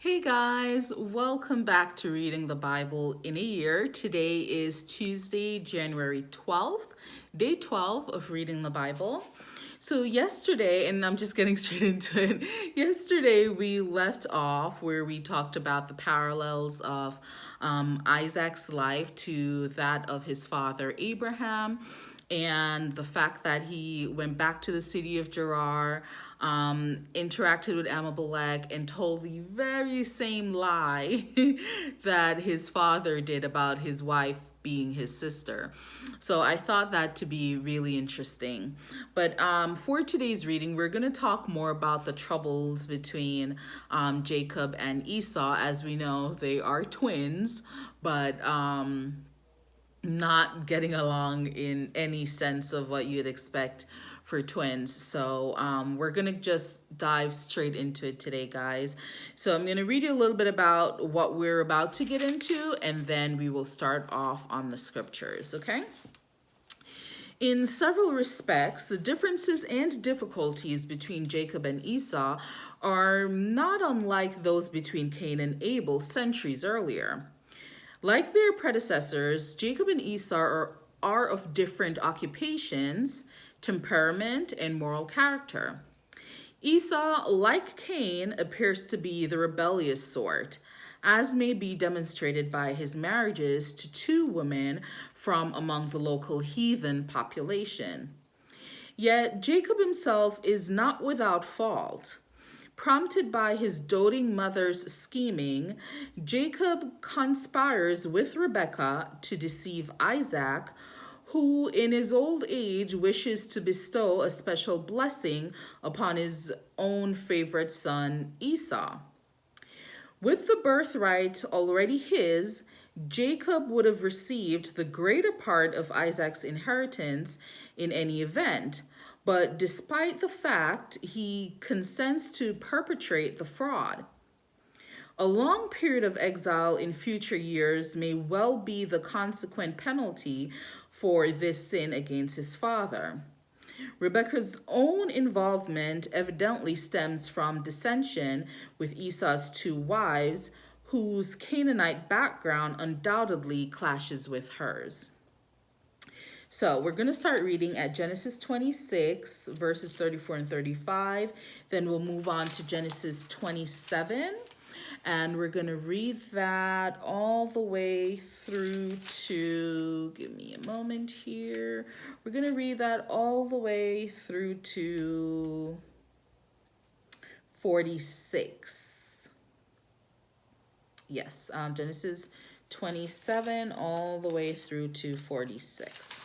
Hey guys, welcome back to Reading the Bible in a Year. Today is Tuesday, January 12th, day 12 of Reading the Bible. So, yesterday, and I'm just getting straight into it, yesterday we left off where we talked about the parallels of Isaac's life to that of his father Abraham, and the fact that he went back to the city of Gerar, interacted with Amalek, and told the very same lie that his father did about his wife being his sister. So I thought that to be really interesting. But for today's reading, we're going to talk more about the troubles between Jacob and Esau. As we know, they are twins, but not getting along in any sense of what you'd expect for twins. So we're gonna just dive straight into it today, guys. So I'm gonna read you a little bit about what we're about to get into, and then we will start off on the scriptures, okay? In several respects, the differences and difficulties between Jacob and Esau are not unlike those between Cain and Abel centuries earlier. Like their predecessors, Jacob and Esau are of different occupations, temperament, and moral character. Esau, like Cain, appears to be the rebellious sort, as may be demonstrated by his marriages to two women from among the local heathen population. Yet Jacob himself is not without fault. Prompted by his doting mother's scheming, Jacob conspires with Rebekah to deceive Isaac, who in his old age wishes to bestow a special blessing upon his own favorite son, Esau. With the birthright already his, Jacob would have received the greater part of Isaac's inheritance in any event, but despite the fact, he consents to perpetrate the fraud. A long period of exile in future years may well be the consequent penalty for this sin against his father. Rebekah's own involvement evidently stems from dissension with Esau's two wives, whose Canaanite background undoubtedly clashes with hers. So we're going to start reading at Genesis 26, verses 34 and 35. Then we'll move on to Genesis 27. And we're going to read that all the way through to, give me a moment here. We're going to read that all the way through to 46. Yes, Genesis 27 all the way through to 46.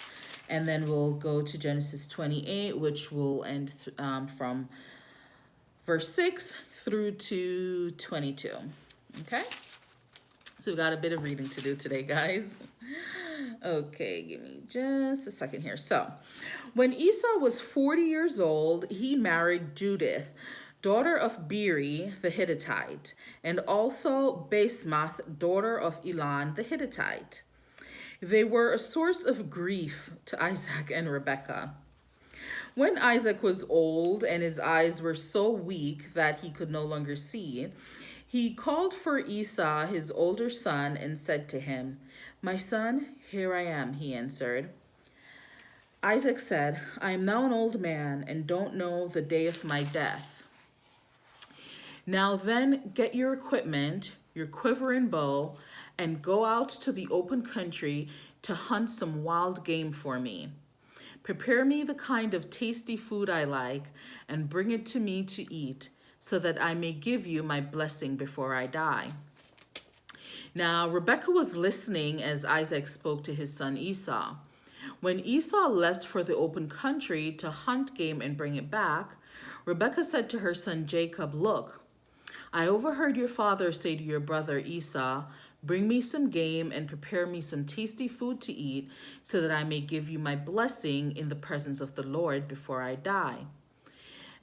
And then we'll go to Genesis 28, which will end from verse 6 through to 22. Okay? So we've got a bit of reading to do today, guys. Okay, give me just a second here. So, when Esau was 40 years old, he married Judith, daughter of Beeri the Hittite, and also Basemath, daughter of Elon the Hittite. They were a source of grief to Isaac and Rebekah. When Isaac was old and his eyes were so weak that he could no longer see, he called for Esau, his older son, and said to him, "My son, here I am," he answered. Isaac said, "I am now an old man and don't know the day of my death. Now then, get your equipment, your quiver and bow, and go out to the open country to hunt some wild game for me. Prepare me the kind of tasty food I like and bring it to me to eat, so that I may give you my blessing before I die." Now Rebekah was listening as Isaac spoke to his son Esau. When Esau left for the open country to hunt game and bring it back, Rebekah said to her son Jacob, "Look, I overheard your father say to your brother Esau, 'Bring me some game and prepare me some tasty food to eat, so that I may give you my blessing in the presence of the Lord before I die.'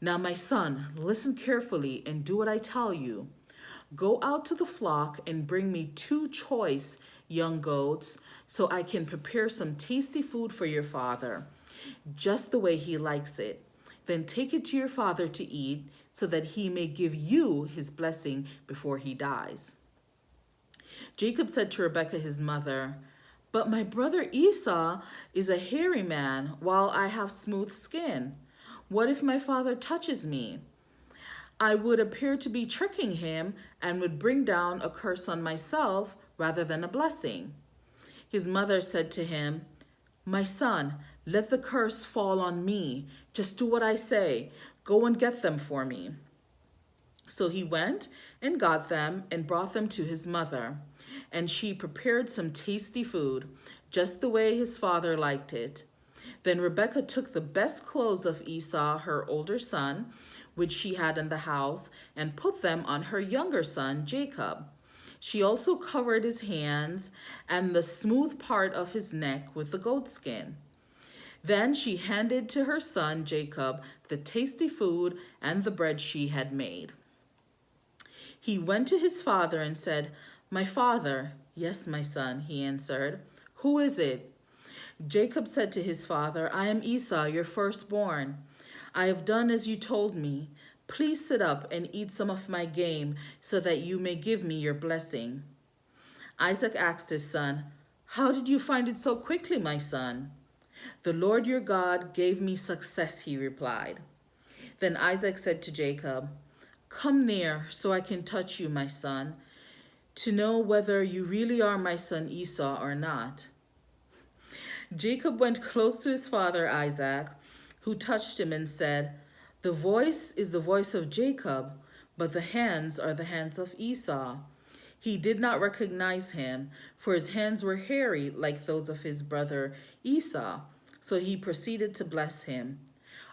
Now, my son, listen carefully and do what I tell you. Go out to the flock and bring me 2 choice young goats, so I can prepare some tasty food for your father, just the way he likes it. Then take it to your father to eat, so that he may give you his blessing before he dies. Jacob said to Rebekah his mother, "But my brother Esau is a hairy man, while I have smooth skin. What if my father touches me? I would appear to be tricking him and would bring down a curse on myself rather than a blessing." His mother said to him, "My son, let the curse fall on me. Just do what I say. Go and get them for me." So he went and got them and brought them to his mother. And she prepared some tasty food, just the way his father liked it. Then Rebekah took the best clothes of Esau, her older son, which she had in the house, and put them on her younger son, Jacob. She also covered his hands and the smooth part of his neck with the goatskin. Then she handed to her son, Jacob, the tasty food and the bread she had made. He went to his father and said, "My father." "Yes, my son," he answered. "Who is it?" Jacob said to his father, "I am Esau, your firstborn. I have done as you told me. Please sit up and eat some of my game so that you may give me your blessing." Isaac asked his son, "How did you find it so quickly, my son?" "The Lord your God gave me success," he replied. Then Isaac said to Jacob, "Come near so I can touch you, my son, to know whether you really are my son Esau or not." Jacob went close to his father Isaac, who touched him and said, "The voice is the voice of Jacob, but the hands are the hands of Esau." He did not recognize him, for his hands were hairy like those of his brother Esau. So he proceeded to bless him.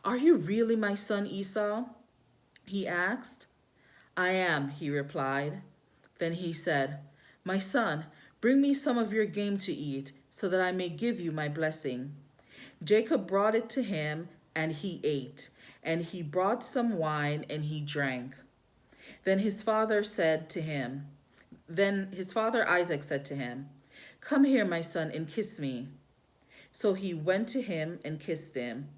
"Are you really my son Esau?" he asked. "I am," he replied. Then he said, "My son, bring me some of your game to eat, so that I may give you my blessing." Jacob brought it to him, and he ate, and he brought some wine, and he drank. Then his father Isaac said to him, "Come here, my son, and kiss me." So he went to him and kissed him.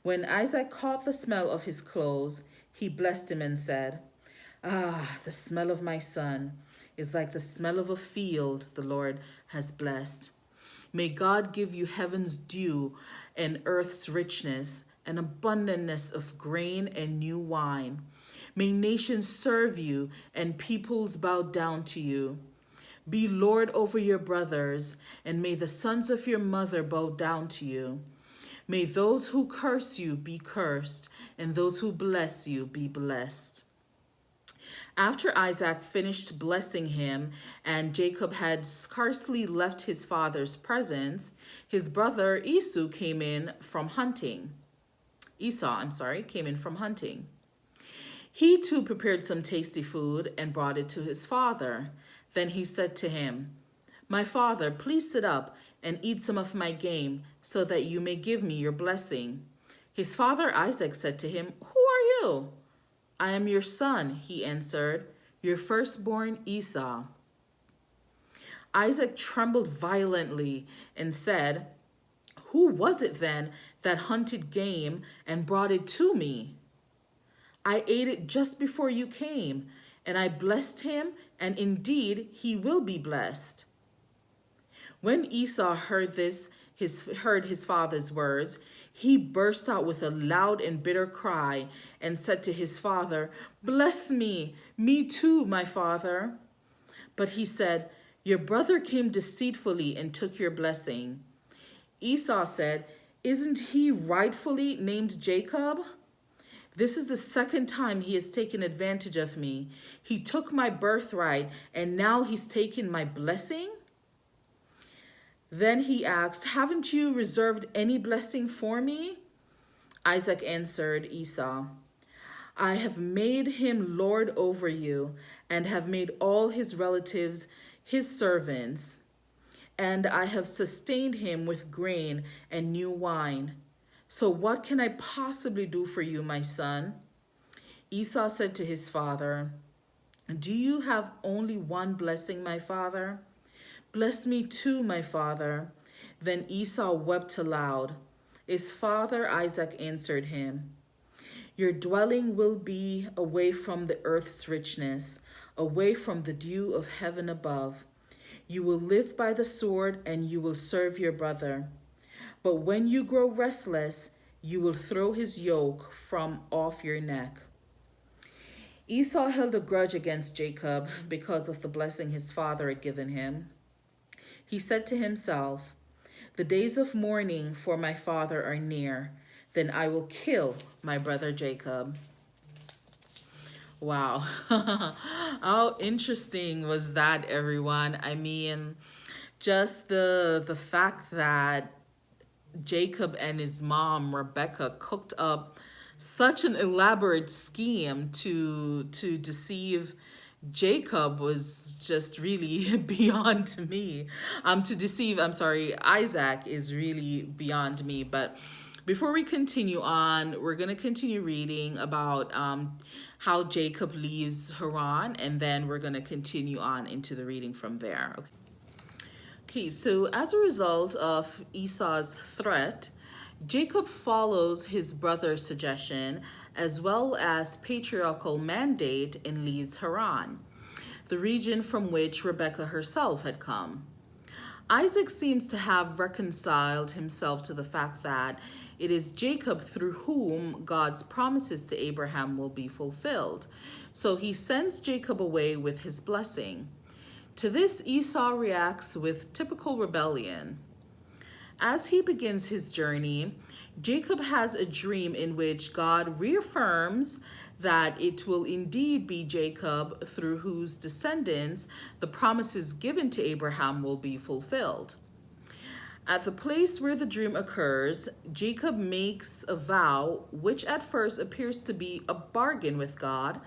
When Isaac caught the smell of his clothes, he blessed him and said, "Ah, the smell of my son is like the smell of a field the Lord has blessed. May God give you heaven's dew and earth's richness, an abundantness of grain and new wine. May nations serve you and peoples bow down to you. Be Lord over your brothers, and may the sons of your mother bow down to you. May those who curse you be cursed, and those who bless you be blessed." After Isaac finished blessing him, and Jacob had scarcely left his father's presence, his brother Esau came in from hunting. He too prepared some tasty food and brought it to his father. Then he said to him, "My father, please sit up and eat some of my game, so that you may give me your blessing." His father Isaac said to him, "Who are you?" "I am your son," he answered, "your firstborn Esau." Isaac trembled violently and said, "Who was it then that hunted game and brought it to me? I ate it just before you came, and I blessed him, and indeed he will be blessed." When Esau heard his father's words, he burst out with a loud and bitter cry and said to his father, "Bless me, me too, my father." But he said, "Your brother came deceitfully and took your blessing." Esau said, "Isn't he rightfully named Jacob? This is the second time he has taken advantage of me. He took my birthright, and now he's taken my blessing?" Then he asked, "Haven't you reserved any blessing for me?" Isaac answered Esau, "I have made him lord over you, and have made all his relatives his servants, and I have sustained him with grain and new wine. So what can I possibly do for you, my son?" Esau said to his father, "Do you have only one blessing, my father? Bless me too, my father." Then Esau wept aloud. His father Isaac answered him, Your dwelling will be away from the earth's richness, away from the dew of heaven above. You will live by the sword, and you will serve your brother. But when you grow restless, you will throw his yoke from off your neck. Esau held a grudge against Jacob because of the blessing his father had given him. He said to himself, "The days of mourning for my father are near. Then I will kill my brother Jacob." Wow. How interesting was that, everyone? I mean, just the fact that Jacob and his mom, Rebecca, cooked up such an elaborate scheme to deceive Jacob was just really beyond me. To deceive, I'm sorry, Isaac is really beyond me. But before we continue on, we're going to continue reading about how Jacob leaves Haran, and then we're going to continue on into the reading from there. Okay, so as a result of Esau's threat, Jacob follows his brother's suggestion as well as patriarchal mandate and leaves Haran, the region from which Rebekah herself had come. Isaac seems to have reconciled himself to the fact that it is Jacob through whom God's promises to Abraham will be fulfilled. So he sends Jacob away with his blessing. To this, Esau reacts with typical rebellion. As he begins his journey, Jacob has a dream in which God reaffirms that it will indeed be Jacob through whose descendants the promises given to Abraham will be fulfilled. At the place where the dream occurs, Jacob makes a vow which at first appears to be a bargain with God,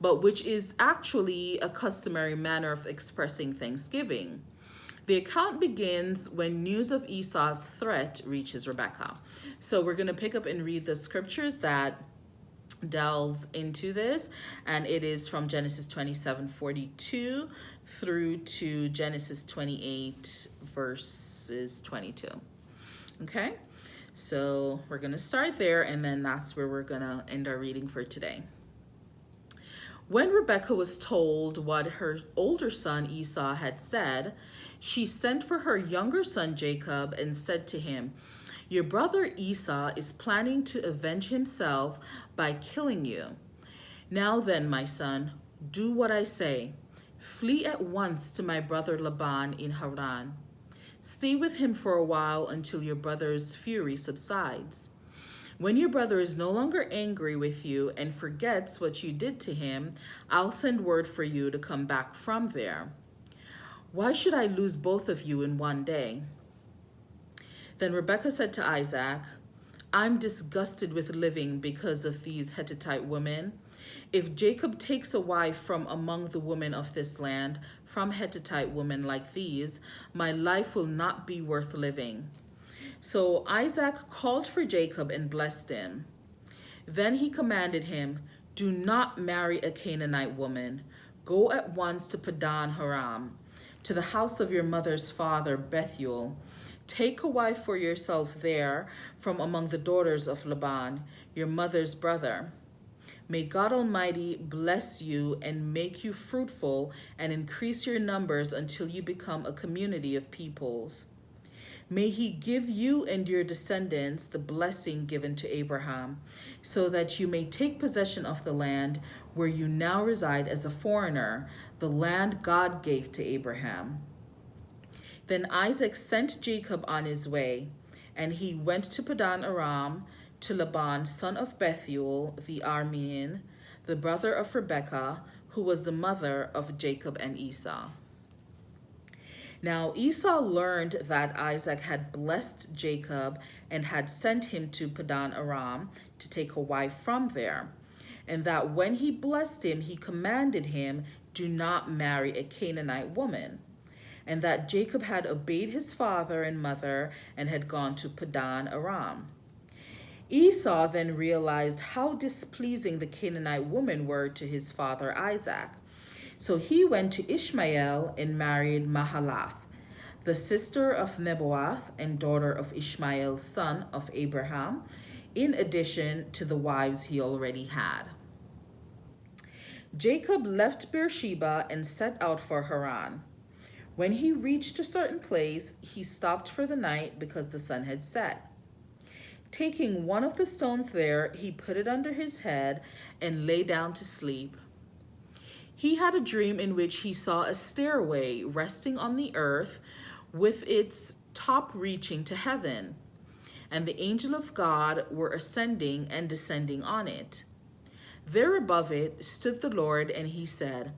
but which is actually a customary manner of expressing thanksgiving. The account begins when news of Esau's threat reaches Rebekah. So we're going to pick up and read the scriptures that delves into this, and it is from Genesis 27:42 through to Genesis 28 verses 22. Okay, so we're going to start there, and then that's where we're going to end our reading for today. When Rebekah was told what her older son Esau had said, she sent for her younger son Jacob and said to him, "Your brother Esau is planning to avenge himself by killing you. Now then, my son, do what I say. Flee at once to my brother Laban in Haran. Stay with him for a while until your brother's fury subsides. When your brother is no longer angry with you and forgets what you did to him, I'll send word for you to come back from there. Why should I lose both of you in one day?" Then Rebekah said to Isaac, "I'm disgusted with living because of these Hittite women. If Jacob takes a wife from among the women of this land, from Hittite women like these, my life will not be worth living." So Isaac called for Jacob and blessed him. Then he commanded him, "Do not marry a Canaanite woman. Go at once to Padan Aram, to the house of your mother's father Bethuel. Take a wife for yourself there from among the daughters of Laban, your mother's brother. May God Almighty bless you and make you fruitful and increase your numbers until you become a community of peoples. May he give you and your descendants the blessing given to Abraham, so that you may take possession of the land where you now reside as a foreigner, the land God gave to Abraham." Then Isaac sent Jacob on his way, and he went to Padan Aram to Laban, son of Bethuel the Aramean, the brother of Rebekah, who was the mother of Jacob and Esau. Now Esau learned that Isaac had blessed Jacob and had sent him to Padan Aram to take a wife from there, and that when he blessed him, he commanded him, "Do not marry a Canaanite woman," and that Jacob had obeyed his father and mother and had gone to Padan Aram. Esau then realized how displeasing the Canaanite women were to his father Isaac. So he went to Ishmael and married Mahalath, the sister of Nebaioth and daughter of Ishmael, son of Abraham, in addition to the wives he already had. Jacob left Beersheba and set out for Haran. When he reached a certain place, he stopped for the night because the sun had set. Taking one of the stones there, he put it under his head and lay down to sleep. He had a dream in which he saw a stairway resting on the earth with its top reaching to heaven, and the angel of God were ascending and descending on it. There above it stood the Lord, and he said,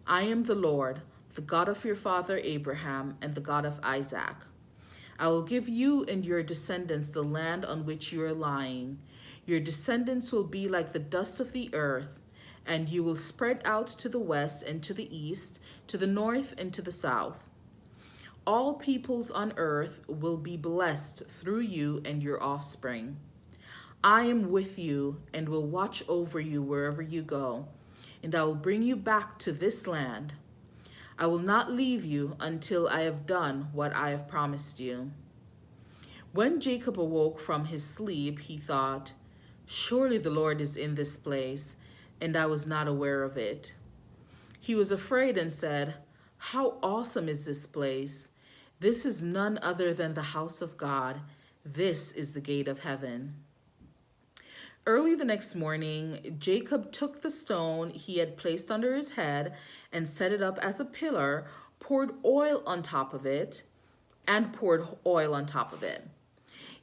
I am the Lord, the God of your father Abraham and the God of Isaac. I will give you and your descendants the land on which you are lying. Your descendants will be like the dust of the earth, and you will spread out to the west and to the east, to the north and to the south. All peoples on earth will be blessed through you and your offspring. I am with you and will watch over you wherever you go, and I will bring you back to this land. I will not leave you until I have done what I have promised you. When Jacob awoke from his sleep, he thought, surely the Lord is in this place, and I was not aware of it. He was afraid and said, how awesome is this place! This is none other than the house of God. This is the gate of heaven. Early the next morning, Jacob took the stone he had placed under his head and set it up as a pillar, poured oil on top of it.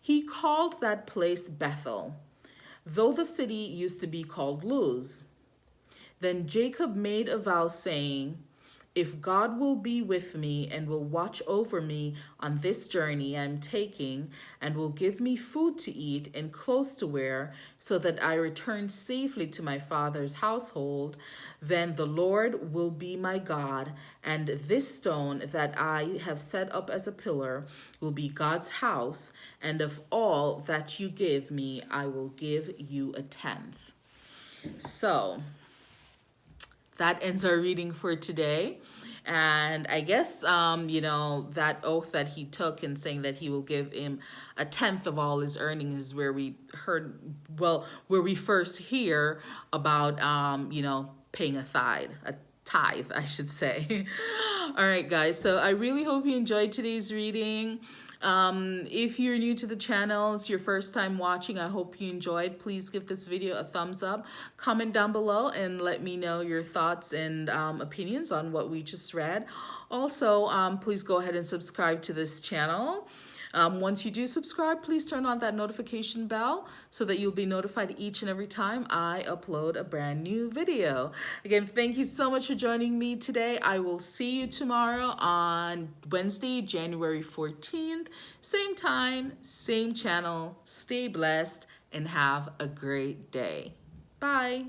He called that place Bethel, though the city used to be called Luz. Then Jacob made a vow, saying, if God will be with me and will watch over me on this journey I am taking, and will give me food to eat and clothes to wear, so that I return safely to my father's household, then the Lord will be my God, and this stone that I have set up as a pillar will be God's house, and of all that you give me, I will give you a tenth. So that ends our reading for today. And I guess, that oath that he took in saying that he will give him a tenth of all his earnings is where we first hear about, paying a tithe, I should say. All right, guys. So I really hope you enjoyed today's reading. If you're new to the channel, it's your first time watching, I hope you enjoyed. Please give this video a thumbs up, comment down below, and let me know your thoughts and opinions on what we just read. Also, please go ahead and subscribe to this channel. Once you do subscribe, please turn on that notification bell so that you'll be notified each and every time I upload a brand new video. Again, thank you so much for joining me today. I will see you tomorrow on Wednesday, January 14th. Same time, same channel. Stay blessed and have a great day. Bye.